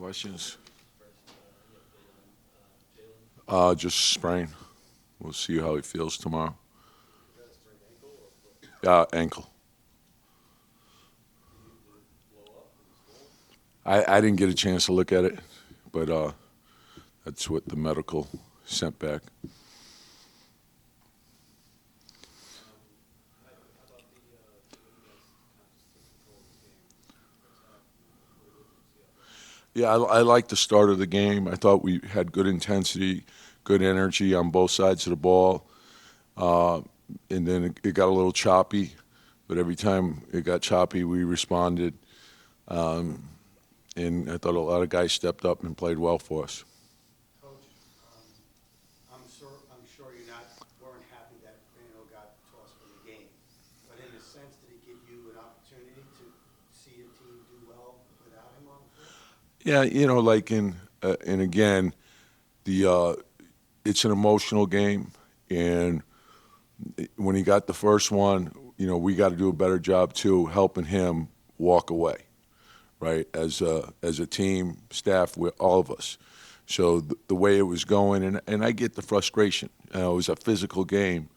questions? Just sprain. We'll see how he feels tomorrow. Ankle. I didn't get a chance to look at it, but that's what the medical sent back. Yeah, I liked the start of the game. I thought we had good intensity, good energy on both sides of the ball. Uh, and then it got a little choppy, but every time it got choppy, we responded. Um, and I thought a lot of guys stepped up and played well for us. Coach, I'm sure you weren't happy that Brando got tossed from the game, but in a sense, did it give you an opportunity to see your team do well without him on the field? Yeah, like and again, the it's an emotional game, and when he got the first one, we got to do a better job too, helping him walk away, right? As a team, staff, with all of us. So the way it was going, and I get the frustration. It was a physical game,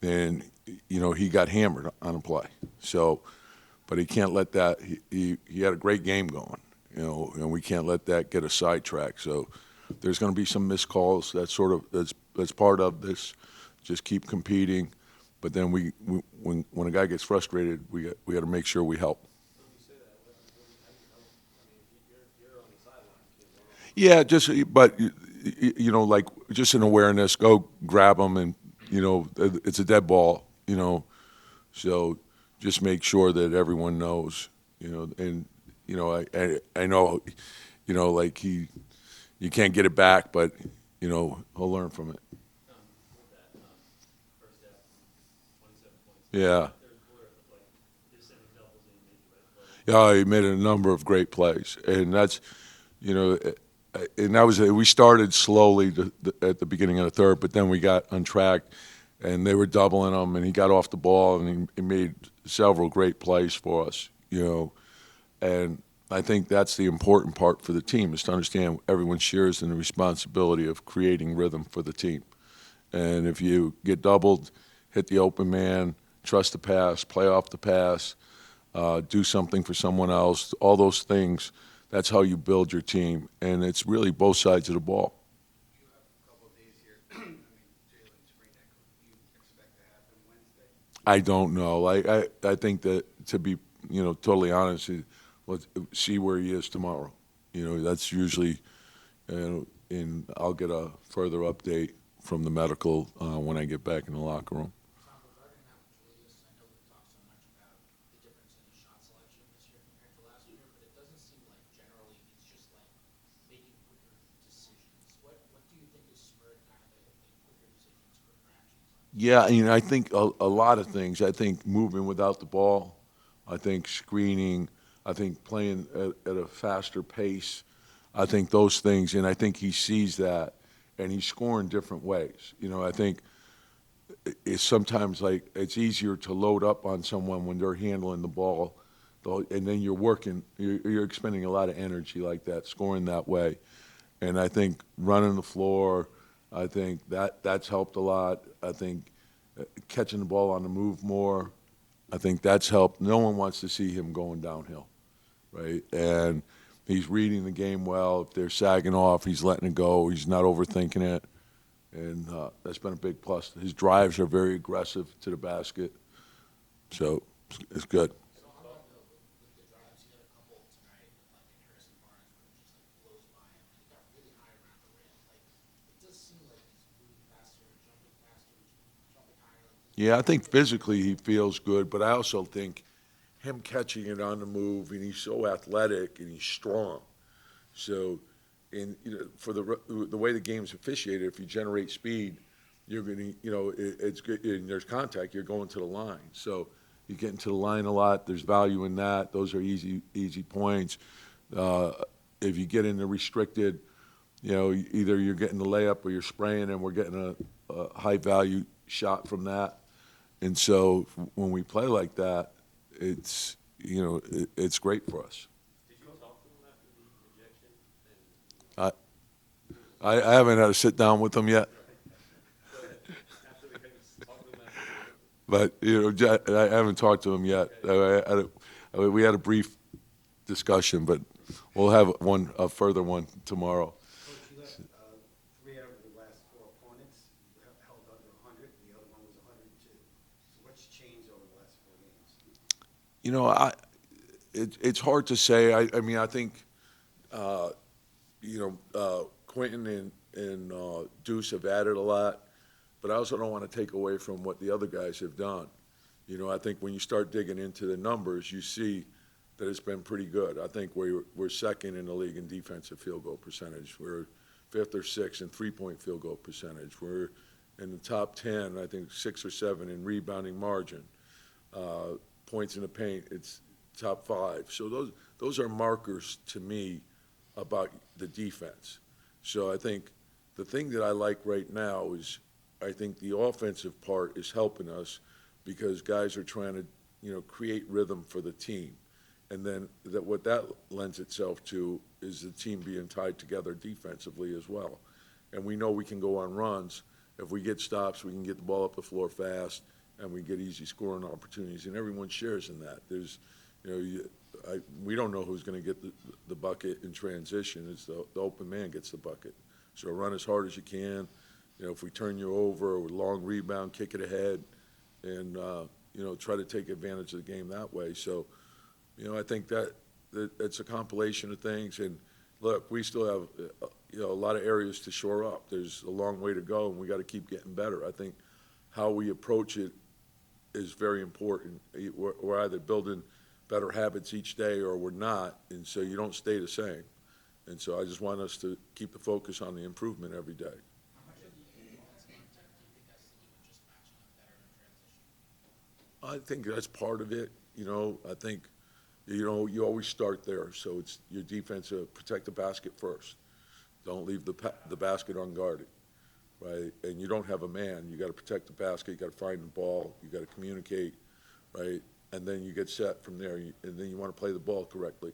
and he got hammered on a play. So, but he can't let that. He had a great game going, and we can't let that get us sidetracked. So there's going to be some missed calls. That's part of this. Just keep competing, but then when a guy gets frustrated, we got to make sure we help. Yeah, just but like just an awareness. Go grab them, and it's a dead ball. So just make sure that everyone knows. And I know, like you can't get it back, but he'll learn from it. Yeah. Yeah, he made a number of great plays, and that's you know, and that was we started slowly at the beginning of the third, but then we got untracked, and they were doubling him, and he got off the ball, and he made several great plays for us. And I think that's the important part for the team is to understand everyone shares in the responsibility of creating rhythm for the team. And if you get doubled, hit the open man, trust the pass, play off the pass, do something for someone else, all those things, that's how you build your team. And it's really both sides of the ball. You have a couple of days here. I mean, Jalen sprained ankle. Do you expect to happen Wednesday? I don't know. I think that to be, totally honest, let's see where he is tomorrow. That's usually, and I'll get a further update from the medical when I get back in the locker room. Tom, regarding that with Julius, I know we've talked so much about the difference in his shot selection this year compared to last year, but it doesn't seem like generally he's just like making quicker decisions. What do you think has spurred kind of the quicker decisions, quicker actions on him? Yeah, I think a lot of things. I think moving without the ball. I think screening. I think playing at a faster pace. I think those things, and I think he sees that, and he's scoring different ways. I think it's sometimes like it's easier to load up on someone when they're handling the ball, and then you're expending a lot of energy like that, scoring that way. And I think running the floor, I think that's helped a lot. I think catching the ball on the move more, I think that's helped. No one wants to see him going downhill, right? And he's reading the game well. If they're sagging off, he's letting it go. He's not overthinking it, and that's been a big plus. His drives are very aggressive to the basket, so it's good. So on that note, with the drives, he had a couple tonight, like in Harrison Barnes, where it just like blows by him, and he got really high around the rim. Like it does seem like he's moving faster, jumping higher. Yeah, I think physically he feels good, but I also think him catching it on the move, and he's so athletic and he's strong. So, and for the way the game's officiated, if you generate speed, you're going to, it's good. And there's contact. You're going to the line. So you get into the line a lot. There's value in that. Those are easy points. Uh, if you get into restricted, either you're getting the layup or you're spraying, and we're getting a high value shot from that. And so when we play like that, it's it's great for us. Did you talk to him after the ejection? I haven't had a sit down with them yet, After the games, talk to them after. but I haven't talked to them yet. We had a brief discussion, but we'll have a further one tomorrow. Coach, you have 3 out of the last 4 opponents held under 100, and the other one was 102. So what's changed over the last 4 games? It's hard to say. I mean, I think, Quentin and Deuce have added a lot, but I also don't want to take away from what the other guys have done. I think when you start digging into the numbers, you see that it's been pretty good. I think we're second in the league in defensive field goal percentage. We're fifth or sixth in three-point field goal percentage. We're in the top 10, I think 6 or 7 in rebounding margin. Points in the paint, it's top 5. So those are markers to me about the defense. So I think the thing that I like right now is I think the offensive part is helping us because guys are trying to, create rhythm for the team. And then what that lends itself to is the team being tied together defensively as well. And we know we can go on runs. If we get stops, we can get the ball up the floor fast, and we get easy scoring opportunities. And everyone shares in that. There's, we don't know who's going to get the bucket in transition. It's the open man gets the bucket. So run as hard as you can. If we turn you over with long rebound, kick it ahead, and try to take advantage of the game that way. So. I think that it's a compilation of things. And look, we still have, a lot of areas to shore up. There's a long way to go, and we got to keep getting better. I think how we approach it is very important. We're either building better habits each day or we're not, and so you don't stay the same. And so I just want us to keep the focus on the improvement every day. How much of the offensive content do you think has to do with just matching up better in transition? I think that's part of it. I think you always start there. So it's your defense to protect the basket first. Don't leave the basket unguarded, right? And you don't have a man. You got to protect the basket. You got to find the ball. You got to communicate, right? And then you get set from there. And then you want to play the ball correctly.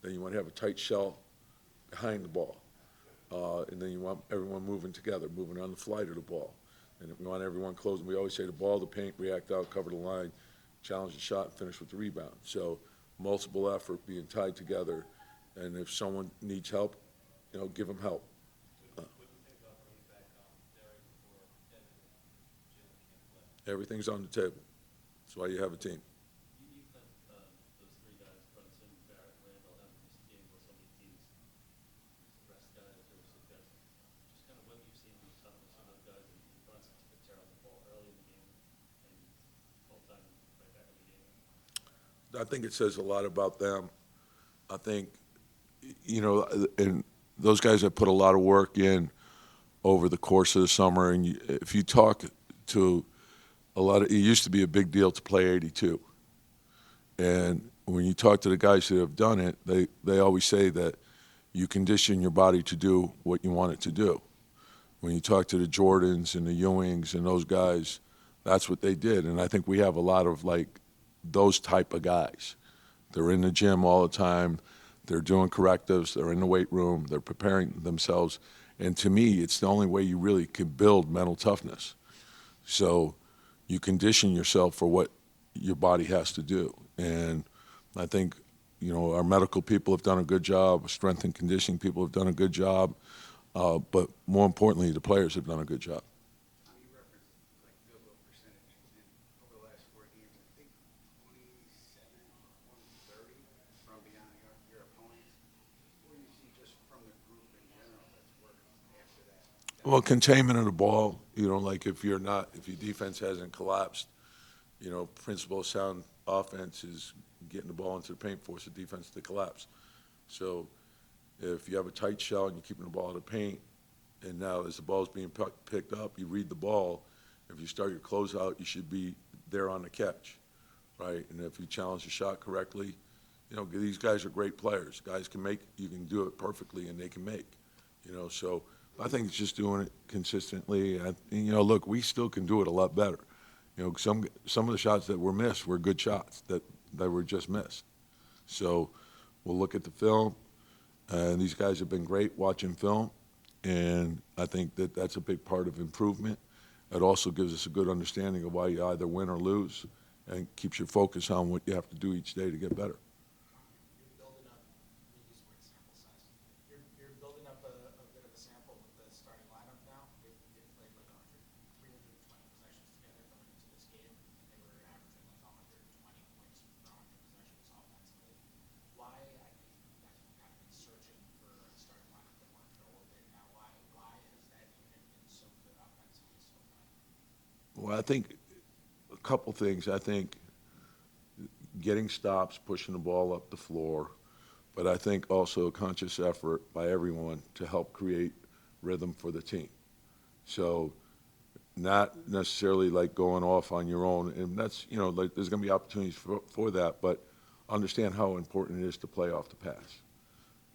Then you want to have a tight shell behind the ball. And then you want everyone moving together, moving on the fly to the ball. And we want everyone closing. We always say the ball, the paint, react out, cover the line, challenge the shot, and finish with the rebound. So multiple effort being tied together, and if someone needs help, give them help. What do you think about bringing back Derek or Evan if Jim can't play? Everything's on the table. That's why you have a team. You've done those 3 guys, Brunson, Barrett, Randall, haven't missed games where so many teams rest guys or sit guys. Just kind of what you've seen from some of those guys, and Brunson took a tear on the ball early in the game and full time right back in the game. I think it says a lot about them. I think, and those guys have put a lot of work in over the course of the summer. And if you talk to it used to be a big deal to play 82. And when you talk to the guys that have done it, they always say that you condition your body to do what you want it to do. When you talk to the Jordans and the Ewings and those guys, that's what they did. And I think we have a lot of those type of guys. They're in the gym all the time. They're doing correctives. They're in the weight room. They're preparing themselves. And to me, it's the only way you really can build mental toughness. So you condition yourself for what your body has to do. And I think, our medical people have done a good job. Strength and conditioning people have done a good job. But more importantly, the players have done a good job. You referenced field goal percentage, and over the last 4 games, I think 27, 130 from beyond your opponents. What do you see just from the group in general that's worked after that? Well, containment of the ball, if your defense hasn't collapsed, principle of sound offense is getting the ball into the paint, force the defense to collapse. So if you have a tight shell and you're keeping the ball in the paint, and now as the ball's being picked up, you read the ball. If you start your closeout, you should be there on the catch, right? And if you challenge the shot correctly, these guys are great players. Guys can make, you can do it perfectly, and they can make, So I think it's just doing it consistently. Look, we still can do it a lot better. Some of the shots that were missed were good shots that were just missed. So we'll look at the film, and these guys have been great watching film, And I think that that's a big part of improvement. It also gives us a good understanding of why you either win or lose and keeps your focus on what you have to do each day to get better. You're building up, we use the word sample size. You're building up a bit of a sample with the starting lineup now. They've played like 320 possessions together coming into this game. They were averaging like 120 points per 100 possessions offensively. Why, I think you guys have kind of been searching for a starting lineup that worked for a little bit now. Why has that unit been so good offensively so far? Well, I think a couple things. I think getting stops, pushing the ball up the floor, but I think also a conscious effort by everyone to help create rhythm for the team. So not necessarily like going off on your own, and that's, like there's going to be opportunities for that, but understand how important it is to play off the pass.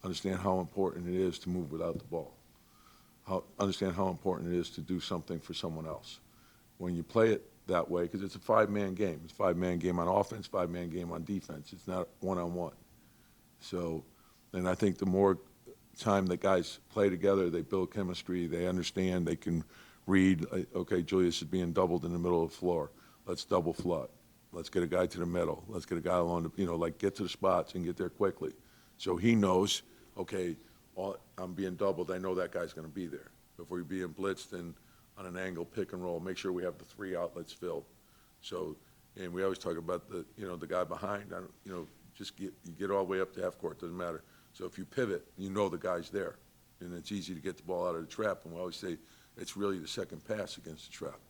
Understand how important it is to move without the ball. Understand how important it is to do something for someone else. When you play it that way, because it's a five-man game. It's a five-man game on offense, five-man game on defense. It's not one-on-one. So, and I think the more time that guys play together, they build chemistry, they understand, they can read, okay, Julius is being doubled in the middle of the floor. Let's double flood. Let's get a guy to the middle. Let's get a guy along the, like get to the spots and get there quickly. So he knows, okay, I'm being doubled. I know that guy's going to be there. Before you're being blitzed and on an angle pick and roll, make sure we have the three outlets filled. So, and we always talk about the guy behind, just you get all the way up to half court, doesn't matter. So if you pivot, you know the guy's there, and it's easy to get the ball out of the trap. And we always say it's really the second pass against the trap.